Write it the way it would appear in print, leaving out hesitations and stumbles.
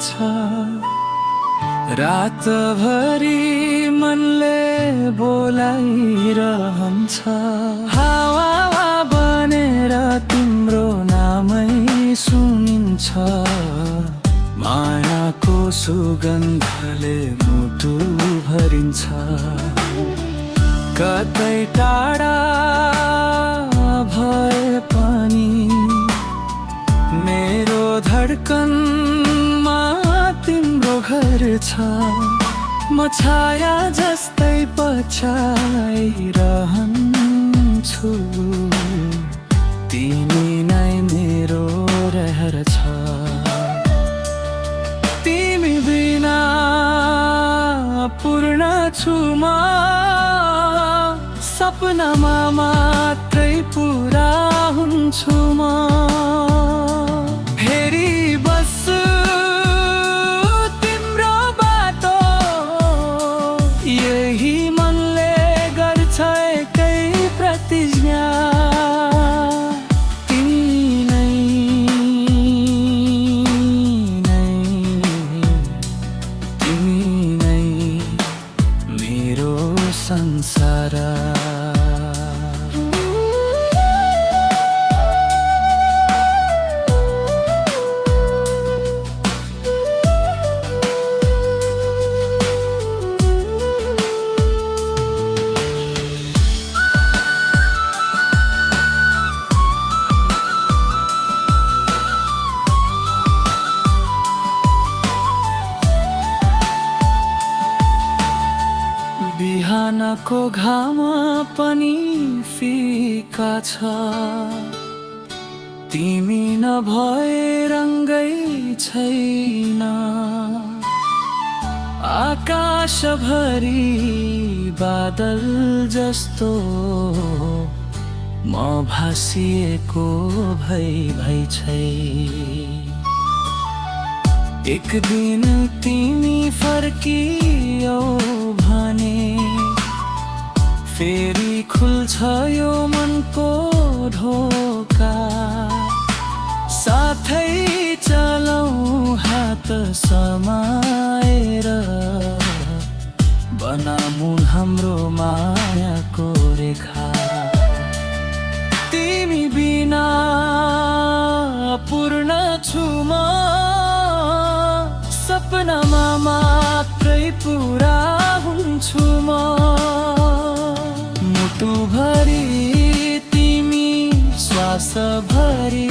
छ रातभरि मनले बोलाइरहन्छ हावा बनेर तिम्रो नामै सुनिन्छ मायाको सुगन्धले मुटु भरिन्छ कतै टाढा भए पनि मेरो धड्कनमा तिम्रो घर छ म छाया जस्तै पछाइरहन्छु तिमी नै मेरो रहर छ तिमी बिना पूर्ण छु म सपनामा मात्रै पुरा हुन्छु म फेरि बस्छु तिम्रो बाटो यही मनले गर्छ एकै प्रतिज्ञा संसार बिहानको घाम पनि फिका छ तिमी नभए रङ्गै छैन आकाशभरि बादल जस्तो म भासिएको भई छै एक दिन तिमी फर्कियौ भने फेरि खुल्छ यो मनको ढोका साथै चलौँ हात समाएर बनाऊँ हाम्रो मायाको रेखा तिमी बिना पूर्ण छु म सपनामा मात्रै पुरा हुन्छु म मुटुभरि तिमी श्वासभरि